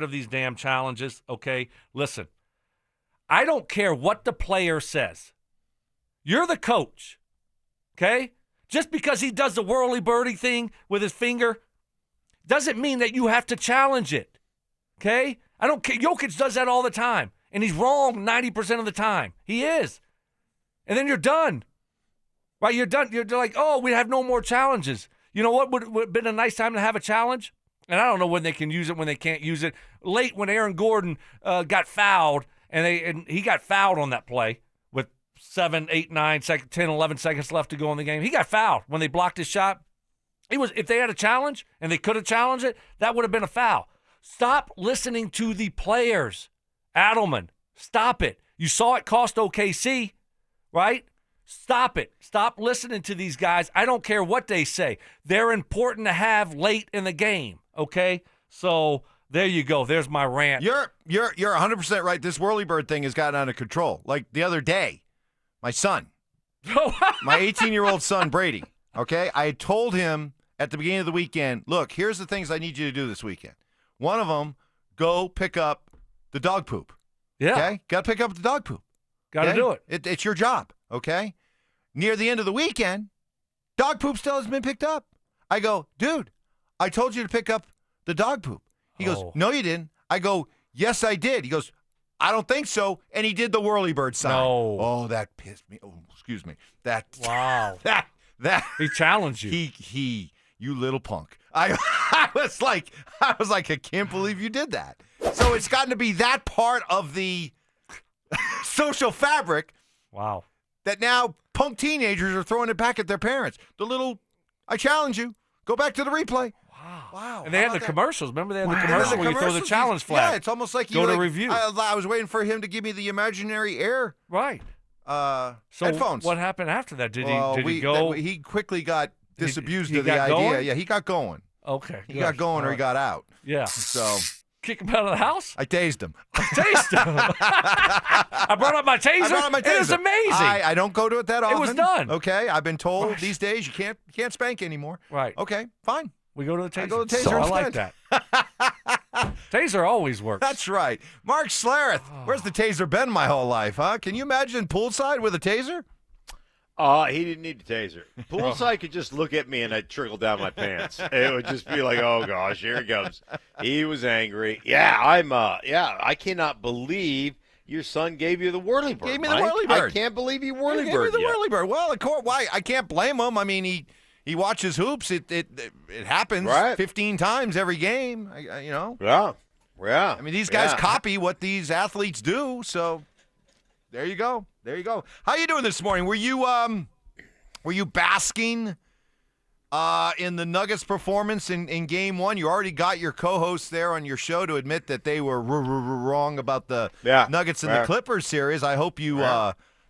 of these damn challenges, okay? Listen, I don't care what the player says. You're the coach, okay? Just because he does the whirly birdie thing with his finger doesn't mean that you have to challenge it, okay? I don't care. Jokic does that all the time, and he's wrong 90% of the time. He is. And then you're done, right? You're done. You're like, oh, we have no more challenges. You know what would have been a nice time to have a challenge? And I don't know when they can use it, when they can't use it. Late when Aaron Gordon got fouled, and he got fouled on that play with 7, 8, 9, 10, 11 seconds left to go in the game. He got fouled when they blocked his shot. If they had a challenge and they could have challenged it, that would have been a foul. Stop listening to the players. Adelman, stop it. You saw it cost OKC, right? Stop it. Stop listening to these guys. I don't care what they say. They're important to have late in the game, okay? So there you go. There's my rant. You're 100% right. This whirly bird thing has gotten out of control. Like the other day, my son, my 18-year-old son, Brady, okay? I had told him at the beginning of the weekend, look, here's the things I need you to do this weekend. One of them, go pick up the dog poop. Yeah. Okay? Got to pick up the dog poop. Got to do it. It's your job, okay? Near the end of the weekend, dog poop still hasn't been picked up. I go, dude, I told you to pick up the dog poop. He goes, no, you didn't. I go, yes, I did. He goes, I don't think so. And he did the whirly bird sign. No. Oh, that pissed me. Oh, excuse me. Wow. That he challenged you. He you little punk. I was like, I can't believe you did that. So it's gotten to be that part of the social fabric. Wow. That now punk teenagers are throwing it back at their parents. I challenge you. Go back to the replay. Wow. And they had the commercials. Remember they had the commercial where you throw the challenge flag. Yeah, it's almost like go to review. I was waiting for him to give me the imaginary air. Right. Headphones. What happened after that? Did he go? He quickly got disabused he of the got idea. going? Yeah, he got going. Okay. He got going or he got out. Yeah. So kick him out of the house? I tased him. I brought up my taser. It was amazing. I don't go to it that often. It was done. Okay. I've been told these days you can't spank anymore. Right. Okay, fine. We go to the taser. I go to the taser I like that. Taser always works. That's right. Mark Schlereth. Where's the taser been my whole life, huh? Can you imagine poolside with a taser? He didn't need the taser. Poolside could just look at me and I'd trickle down my pants. It would just be like, oh gosh, here he comes. He was angry. Yeah, I cannot believe your son gave you the whirly bird. Gave me the whirly bird. I can't believe he whirly Gave bird. me the whirly bird. Well, of course, why? I can't blame him. I mean, he watches hoops. It happens 15 times every game. You know. Yeah. I mean, these guys copy what these athletes do. So there you go. How you doing this morning? Were you basking in the Nuggets' performance in Game 1? You already got your co-hosts there on your show to admit that they were wrong about the Nuggets and the Clippers series. I hope you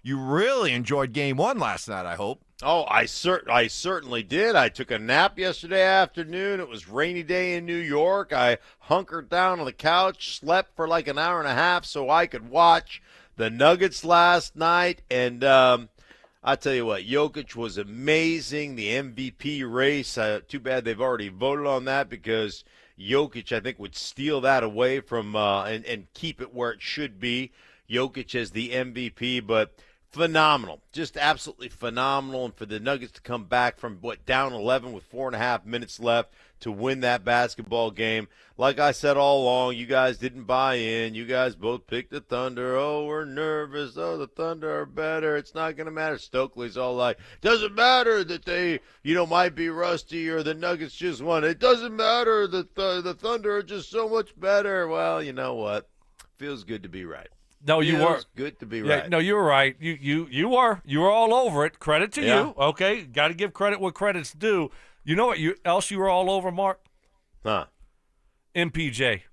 really enjoyed Game 1 last night. I hope. Oh, I certainly did. I took a nap yesterday afternoon. It was a rainy day in New York. I hunkered down on the couch, slept for like an hour and a half so I could watch the Nuggets last night. And I tell you what, Jokic was amazing. The MVP race, too bad they've already voted on that because Jokic, I think, would steal that away from and keep it where it should be. Jokic as the MVP, but phenomenal, just absolutely phenomenal. And for the Nuggets to come back from, down 11 with 4.5 minutes left to win that basketball game. Like I said all along, you guys didn't buy in. You guys both picked the Thunder. Oh, we're nervous. Oh, the Thunder are better. It's not going to matter. Stokley's all like, doesn't matter that they, might be rusty or the Nuggets just won. It doesn't matter that the Thunder are just so much better. Well, you know what? Feels good to be right. No, you were good to be right. Yeah, no, you were right. You were all over it. Credit to you. Okay, got to give credit what credit's due. You know what else you were all over, Mark? Huh? MPJ.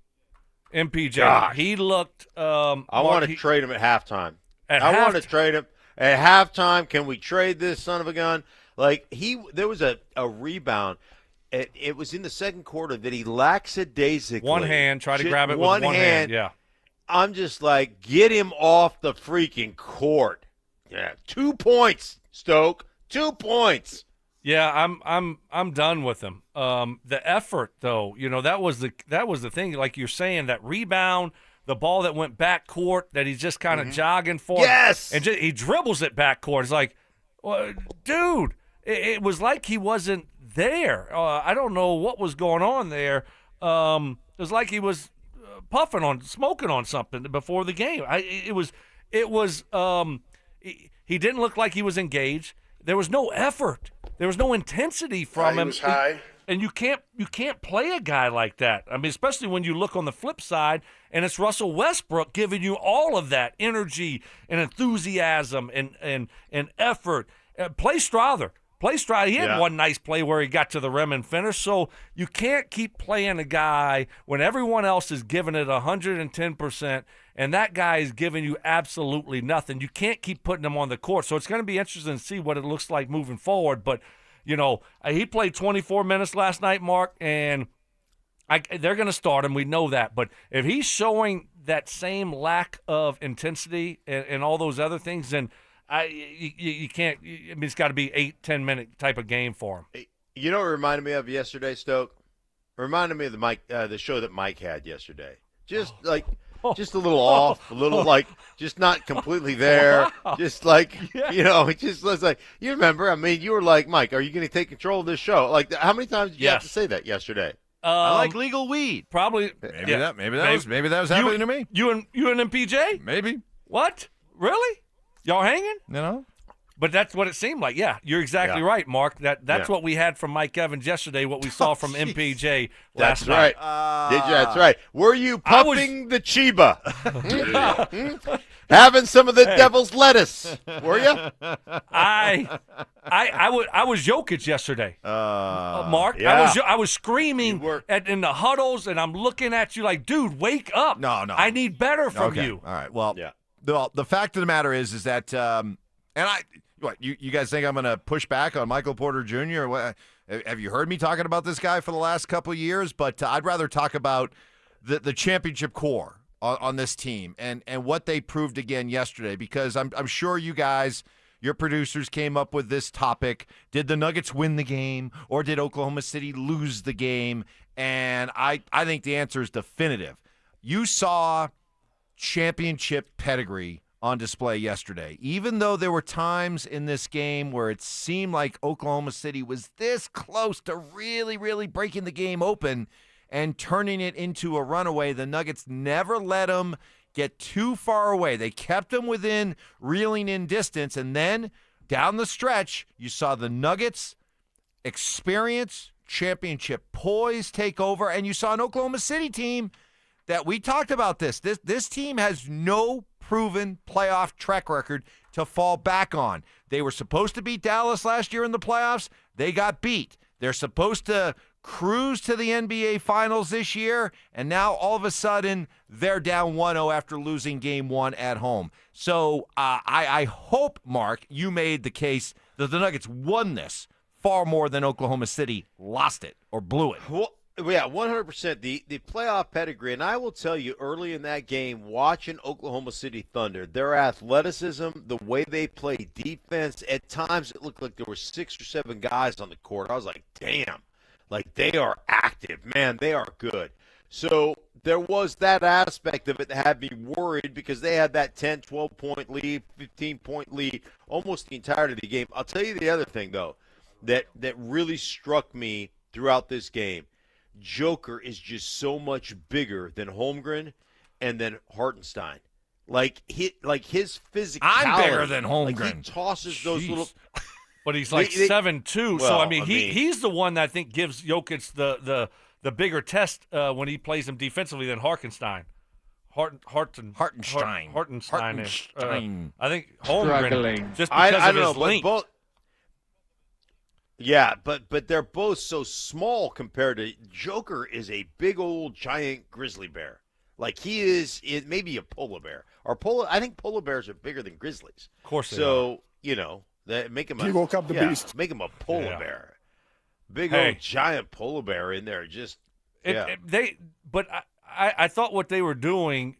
Gosh. He looked. I want to trade him at halftime. I want to trade him at halftime. Can we trade this son of a gun? Like there was a rebound. It was in the second quarter that he lackadaisically one hand try to grab it with one hand. Yeah. I'm just like, get him off the freaking court. Yeah, 2 points, Stoke. 2 points. Yeah, I'm done with him. The effort, though, that was the thing. Like you're saying, that rebound, the ball that went back court, that he's just kind of jogging for. Yes! And he dribbles it back court. It's like, well, dude, it was like he wasn't there. I don't know what was going on there. It was like he was smoking on something before the game. He didn't look like he was engaged. There was no effort. There was no intensity from him. He was high. And you can't play a guy like that. I mean, especially when you look on the flip side, and it's Russell Westbrook giving you all of that energy and enthusiasm and effort. Play Strother. He had one nice play where he got to the rim and finished. So you can't keep playing a guy when everyone else is giving it 110%, and that guy is giving you absolutely nothing. You can't keep putting him on the court. So it's going to be interesting to see what it looks like moving forward. But, he played 24 minutes last night, Mark, and they're going to start him. We know that. But if he's showing that same lack of intensity and all those other things, then you can't. I mean, it's got to be 8-10 minute type of game for him. You know what it reminded me of yesterday, Stoke? It reminded me of the show that Mike had yesterday. Just just a little off, a little just not completely there. Just it just was like, you remember? I mean, you were like, Mike, are you going to take control of this show? Like, how many times did you have to say that yesterday? I like legal weed. Probably. Maybe that was happening to me. You and MPJ? Maybe. What? Really? Y'all hanging? But that's what it seemed like. Yeah, you're exactly right, Mark. That's what we had from Mike Evans yesterday, what we saw from MPJ last night. That's right. Were you pumping the Chiba? Having some of the devil's lettuce? Were you? I was Jokic yesterday, Mark. Yeah. I was screaming in the huddles, and I'm looking at you like, dude, wake up. No. I need better from you. All right. Well, the fact of the matter is that, you guys think I'm going to push back on Michael Porter Jr.? Or what? Have you heard me talking about this guy for the last couple of years? But I'd rather talk about the championship core on this team and what they proved again yesterday, because I'm sure you guys, your producers, came up with this topic. Did the Nuggets win the game, or did Oklahoma City lose the game? And I think the answer is definitive. You saw championship pedigree on display yesterday. Even though there were times in this game where it seemed like Oklahoma City was this close to really, really breaking the game open and turning it into a runaway, the Nuggets never let them get too far away. They kept them within reeling in distance, and then down the stretch, you saw the Nuggets experience, championship poise take over, and you saw an Oklahoma City team that we talked about this. This team has no proven playoff track record to fall back on. They were supposed to beat Dallas last year in the playoffs. They got beat. They're supposed to cruise to the NBA Finals this year, and now all of a sudden they're down 1-0 after losing game one at home. So I hope, Mark, you made the case that the Nuggets won this far more than Oklahoma City lost it or blew it. Well, yeah, 100%. The playoff pedigree, and I will tell you, early in that game, watching Oklahoma City Thunder, their athleticism, the way they play defense, at times it looked like there were 6 or 7 guys on the court. I was like, damn, like they are active. Man, they are good. So there was that aspect of it that had me worried, because they had that 10, 12-point lead, 15-point lead almost the entirety of the game. I'll tell you the other thing, though, that really struck me throughout this game. Joker is just so much bigger than Holmgren and then Hartenstein. Like his physicality. I'm bigger than Holmgren. Like he tosses those little. But he's like 7'2", so I mean, he's the one that I think gives Jokic the bigger test when he plays him defensively than Hartenstein. Hartenstein. I think Holmgren, just because of his length. Yeah, but they're both so small compared to Joker is a big old giant grizzly bear. Like he is maybe a polar bear. I think polar bears are bigger than grizzlies. Of course they are. So, that make him beast. Make him a polar bear. Big old giant polar bear in there. I thought what they were doing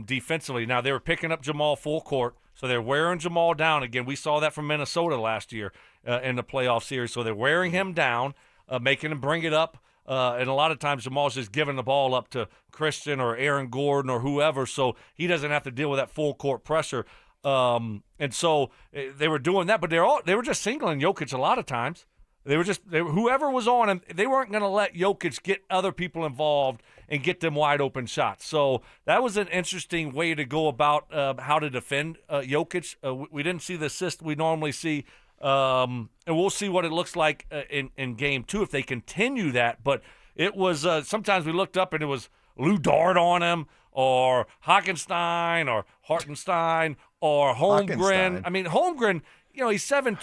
defensively, now they were picking up Jamal full court, So they're wearing Jamal down again. We saw that from Minnesota last year in the playoff series. So they're wearing him down, making him bring it up. And a lot of times Jamal's just giving the ball up to Christian or Aaron Gordon or whoever, so he doesn't have to deal with that full court pressure. And so they were doing that, but they were just singling Jokic a lot of times. Whoever was on him, they weren't going to let Jokic get other people involved and get them wide open shots. So that was an interesting way to go about how to defend Jokic. We didn't see the assist we normally see. And we'll see what it looks like in game 2 if they continue that. But it was sometimes we looked up and it was Lou Dart on him or Hockenstein or Hartenstein or Holmgren. Hockenstein. I mean, Holmgren, he's 7'2",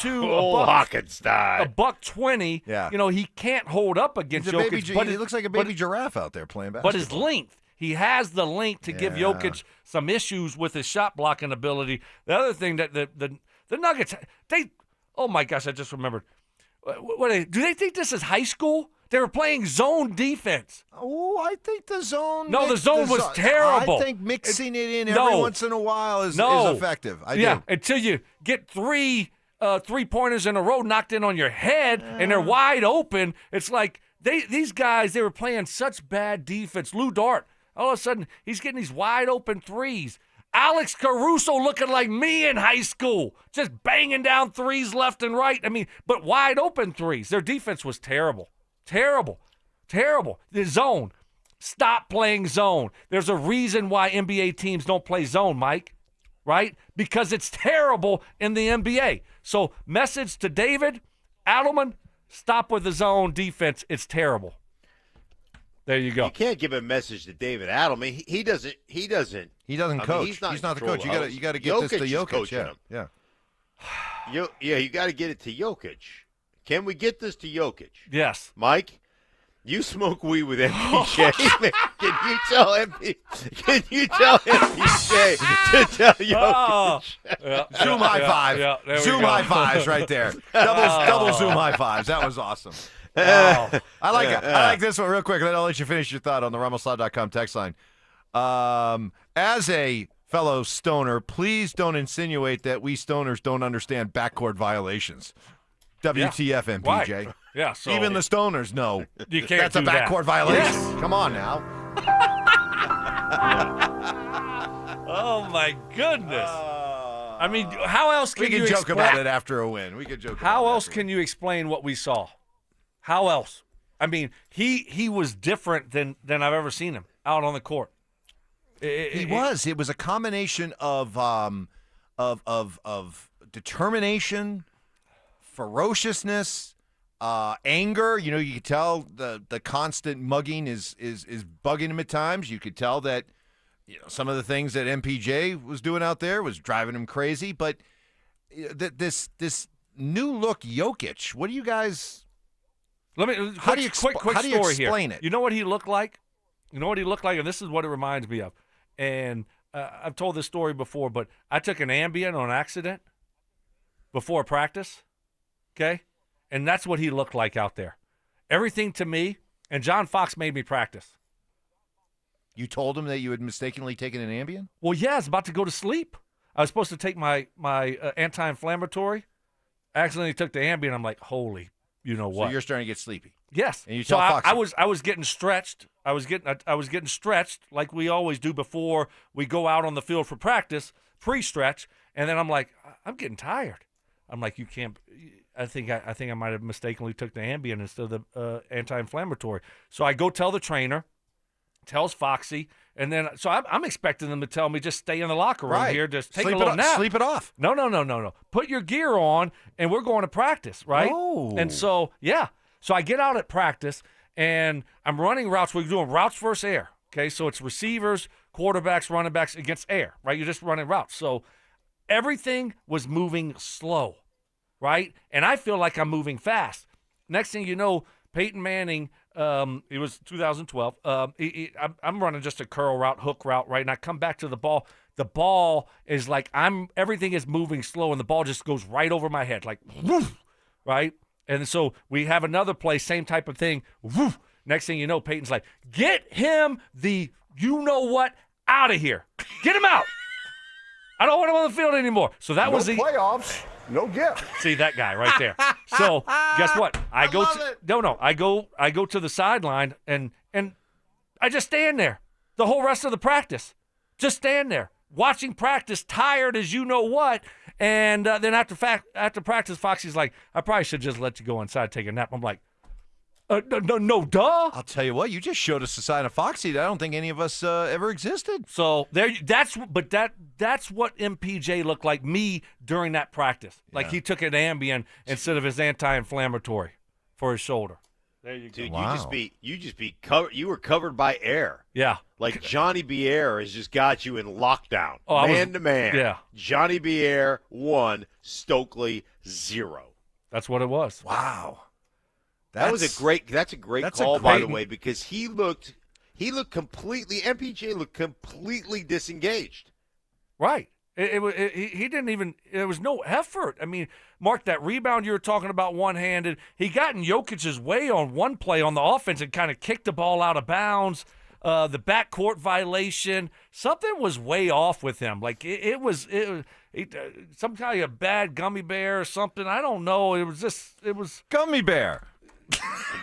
Hockenstein. $120. Yeah. He can't hold up against Jokic. But he looks like a baby giraffe out there playing basketball. But his length. He has the length to give Jokic some issues with his shot blocking ability. The other thing that the Nuggets, oh my gosh, I just remembered. Do they think this is high school? They were playing zone defense. Oh, I think the zone. No, the zone was terrible. I think mixing it in every once in a while is effective. I do. Until you get three pointers in a row knocked in on your head and they're wide open. It's like these guys, they were playing such bad defense. Lou Dart, all of a sudden, he's getting these wide open threes. Alex Caruso looking like me in high school, just banging down threes left and right. I mean, but wide open threes. Their defense was terrible. Terrible. The zone. Stop playing zone. There's a reason why NBA teams don't play zone, Mike, right? Because it's terrible in the NBA. So message to David Adelman, stop with the zone defense. It's terrible. There you go. You can't give a message to David Adelman. He doesn't. He doesn't coach. He's not the coach. You got to get this to Jokic. Yeah. You got to get it to Jokic. Can we get this to Jokic? Yes. Mike, you smoke weed with MPJ. Can you tell MPJ to tell Jokic? Zoom high five. Zoom high fives right there. Double zoom high fives. That was awesome. Wow. I like it. I like this one real quick. Then I'll let you finish your thought on the RumbleSlow.com text line. As a fellow stoner, please don't insinuate that we stoners don't understand backcourt violations. WTF, MPJ. Right. Yeah, so even the stoners know you can't that's a backcourt violation. Yes. Come on now. Oh my goodness. I mean, how else can you joke about it after a win? We could joke. How else can you explain what we saw? How else? I mean, he was different than I've ever seen him out on the court. It was a combination of determination, ferociousness, anger. You could tell the constant mugging is bugging him at times. You could tell that some of the things that MPJ was doing out there was driving him crazy. But this new look Jokic, what do you guys? How do you explain it? You know what he looked like? And this is what it reminds me of. And I've told this story before, but I took an Ambien on accident before practice, okay? And that's what he looked like out there. Everything to me, and John Fox made me practice. You told him that you had mistakenly taken an Ambien? Well, yeah, I was about to go to sleep. I was supposed to take my anti-inflammatory. I accidentally took the Ambien. I'm like, holy, you know what? So you're starting to get sleepy. Yes. And you tell Fox. I was getting stretched. I was getting stretched like we always do before we go out on the field for practice, pre-stretch, and then I'm like, I'm getting tired. I'm like, you can't. I think I might have mistakenly took the Ambien instead of the anti-inflammatory. So I go tell the trainer, tells Foxy, and then so I'm expecting them to tell me just stay in the locker room here, just take a little nap, sleep it off. No. Put your gear on, and we're going to practice, right? Oh. And so so I get out at practice, and I'm running routes. We're doing routes versus air. Okay, so it's receivers, quarterbacks, running backs against air, right? You're just running routes. So everything was moving slow, right? And I feel like I'm moving fast. Next thing you know, Peyton Manning, it was 2012. I'm running just a curl route, hook route, right? And I come back to the ball. The ball is like everything is moving slow, and the ball just goes right over my head, like woof, right? And so we have another play, same type of thing. Woof. Next thing you know, Peyton's like, get him the you know what out of here. Get him out. I don't want him on the field anymore. So that was the playoffs, no gift. See that guy right there. So guess what? I go to the sideline and I just stand there the whole rest of the practice. Just stand there watching practice, tired as you know what. And then after practice, Foxy's like, I probably should just let you go inside and take a nap. I'm like, no, duh. I'll tell you what, you just showed us a sign of Foxy that I don't think any of us ever existed. So that's what MPJ looked like me during that practice. Like he took an Ambien instead of his anti-inflammatory for his shoulder. There you go. Dude, Wow. you just be covered. You were covered by air. Yeah. Like Johnny B. Air has just got you in lockdown, Oh, man to man. Yeah. Johnny B. Air 1, Stokley 0. That's what it was. Wow. That's a great call, by the way, because he looked completely. MPJ looked completely disengaged. Right. He didn't even – there was no effort. I mean, Mark, that rebound you were talking about one-handed, he got in Jokic's way on one play on the offense and kind of kicked the ball out of bounds. The backcourt violation, something was way off with him. Like it was some kind of a bad gummy bear or something. I don't know. It was Gummy bear.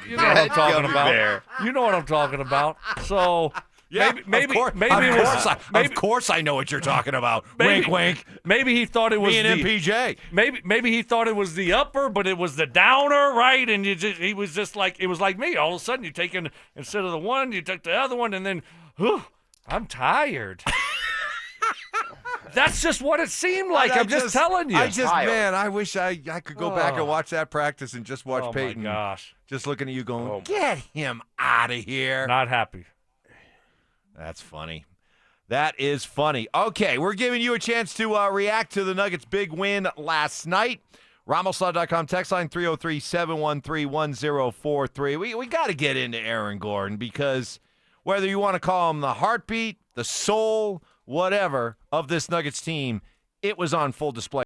you know what I'm talking Gummy about. bear. You know what I'm talking about. So maybe Of course I know what you're talking about. Wink, wink. Maybe he thought it was Me and MPJ. Maybe he thought it was the upper, but it was the downer, right? And he was just like it was like me. All of a sudden, you take instead of the one, you took the other one, and then, I'm tired. That's just what it seemed like. I'm just telling you. I wish I could go back and watch that practice and just watch Peyton. Oh my gosh! Just looking at you, going, "Get him out of here." Not happy. That's funny. That is funny. Okay, we're giving you a chance to react to the Nuggets' big win last night. RamosLaw.com text line 303-713-1043. We got to get into Aaron Gordon because whether you want to call him the heartbeat, the soul, whatever of this Nuggets team, it was on full display.